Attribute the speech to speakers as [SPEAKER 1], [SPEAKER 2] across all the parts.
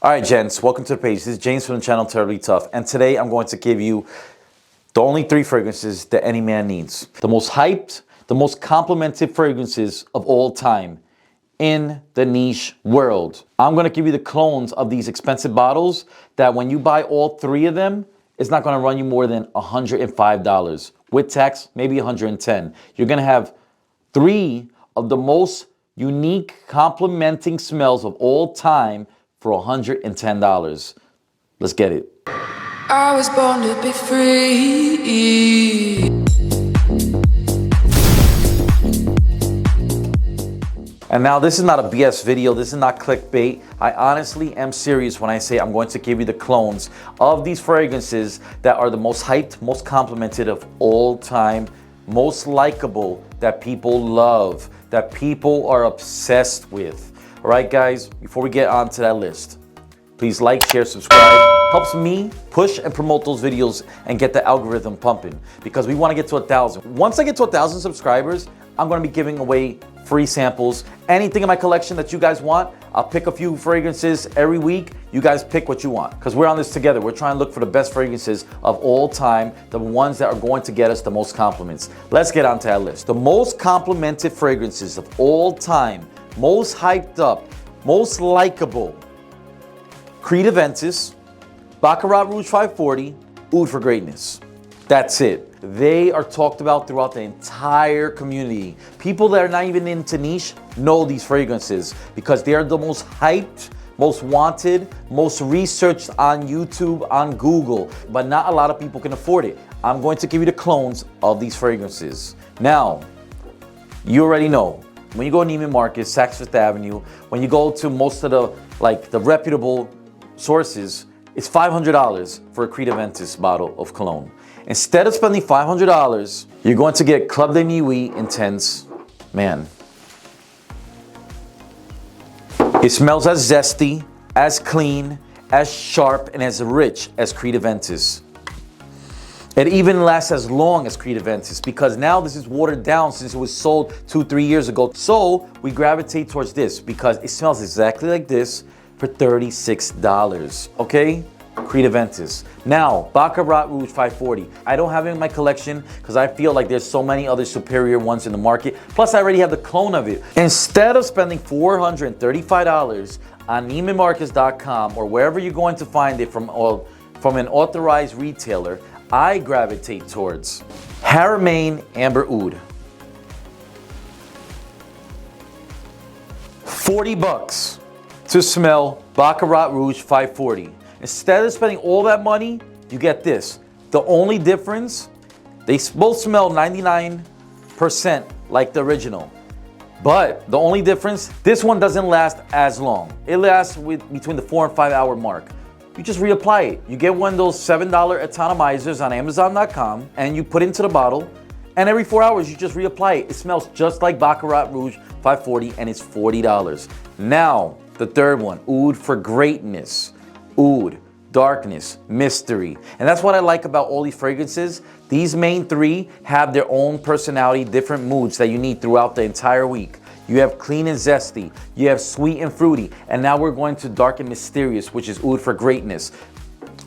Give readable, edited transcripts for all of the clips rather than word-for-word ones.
[SPEAKER 1] All right, gents, welcome to the page. This is James from the channel Terribly Tough, and today I'm going to give you the only 3 fragrances that any man needs. The most hyped, the most complimented fragrances of all time in the niche world. I'm going to give you the clones of these expensive bottles that when you buy all 3 of them, it's not going to run you more than $105. With tax, maybe $110. You're going to have 3 of the most unique complementing smells of all time for $110. Let's get it.
[SPEAKER 2] I was born to be free.
[SPEAKER 1] And now this is not a BS video, this is not clickbait. I honestly am serious when I say I'm going to give you the clones of these fragrances that are the most hyped, most complimented of all time, most likable, that people love, that people are obsessed with. All right, guys, before we get on to that list, please like, share, subscribe. Helps me push and promote those videos and get the algorithm pumping because we want to get to 1,000. Once I get to 1,000 subscribers, I'm going to be giving away free samples. Anything in my collection that you guys want, I'll pick a few fragrances every week. You guys pick what you want because we're on this together. We're trying to look for the best fragrances of all time, the ones that are going to get us the most compliments. Let's get on to that list. The most complimented fragrances of all time, most hyped up, most likable: Creed Aventus, Baccarat Rouge 540, Oud for Greatness. That's it. They are talked about throughout the entire community. People that are not even into niche know these fragrances because they are the most hyped, most wanted, most researched on YouTube, on Google, but not a lot of people can afford it. I'm going to give you the clones of these fragrances. Now, you already know, when you go to Neiman Marcus, Saks Fifth Avenue, when you go to most of the reputable sources, it's $500 for a Creed Aventus bottle of cologne. Instead of spending $500, you're going to get Club de Nuit Intense. Man, it smells as zesty, as clean, as sharp, and as rich as Creed Aventus. It even lasts as long as Creed Aventus because now this is watered down since it was sold 2-3 years ago. So we gravitate towards this because it smells exactly like this for $36, okay? Creed Aventus. Now, Baccarat Rouge 540. I don't have it in my collection because I feel like there's so many other superior ones in the market. Plus, I already have the clone of it. Instead of spending $435 on NeimanMarcus.com or wherever you're going to find it from an authorized retailer, I gravitate towards Haramain Amber Oud. $40 to smell Baccarat Rouge 540. Instead of spending all that money, you get this. The only difference, they both smell 99% like the original. But the only difference, this one doesn't last as long. It lasts between the 4 and 5 hour mark. You just reapply it. You get one of those $7 atomizers on Amazon.com and you put it into the bottle, and every 4 hours you just reapply it. It smells just like Baccarat Rouge 540 and it's $40. Now, the third one, Oud for Greatness. Oud, darkness, mystery. And that's what I like about all these fragrances. These main 3 have their own personality, different moods that you need throughout the entire week. You have clean and zesty, you have sweet and fruity, and now we're going to dark and mysterious, which is Oud for Greatness.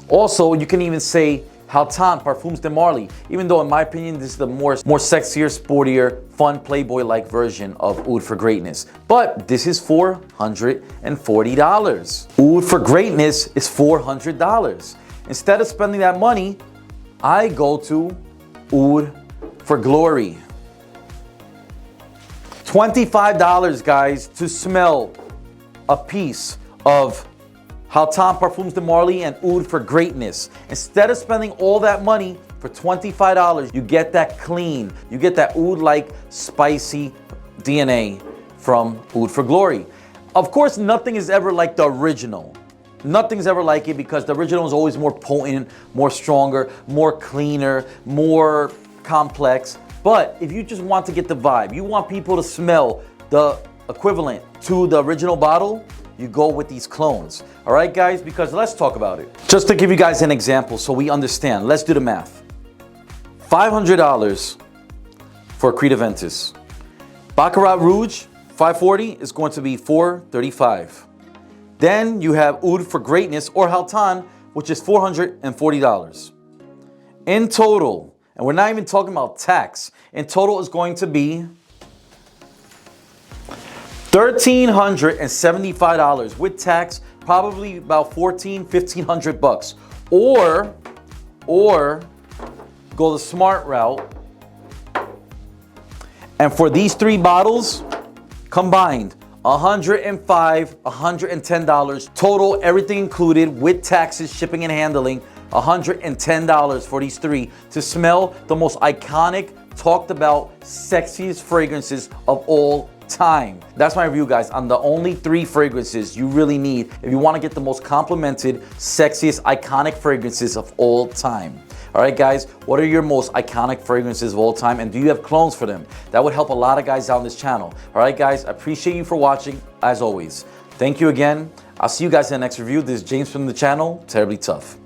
[SPEAKER 1] Also, you can even say Haltan, Parfums de Marly, even though in my opinion this is the more sexier, sportier, fun, Playboy-like version of Oud for Greatness. But this is $440. Oud for Greatness is $400. Instead of spending that money, I go to Oud for Glory. $25, guys, to smell a piece of Haltan Parfums de Marly and Oud for Greatness. Instead of spending all that money, for $25, you get that clean, you get that Oud-like spicy DNA from Oud for Glory. Of course, nothing is ever like the original. Nothing's ever like it because the original is always more potent, more stronger, more cleaner, more complex. But if you just want to get the vibe, you want people to smell the equivalent to the original bottle, you go with these clones. All right, guys, because let's talk about it. Just to give you guys an example so we understand, let's do the math. $500 for Creed Aventus. Baccarat Rouge 540 is going to be $435. Then you have Oud for Greatness or Haltan, which is $440. In total, and we're not even talking about tax, in total is going to be $1,375 with tax, probably about $1,500 or go the smart route. And for these 3 bottles combined, $105, $110 total, everything included with taxes, shipping and handling, $110 for these 3 to smell the most iconic, talked about, sexiest fragrances of all time. That's my review, guys, on the only 3 fragrances you really need if you want to get the most complimented, sexiest, iconic fragrances of all time. All right, guys, what are your most iconic fragrances of all time, and do you have clones for them? That would help a lot of guys out on this channel. All right, guys, I appreciate you for watching, as always. Thank you again. I'll see you guys in the next review. This is James from the channel, Terribly Tough.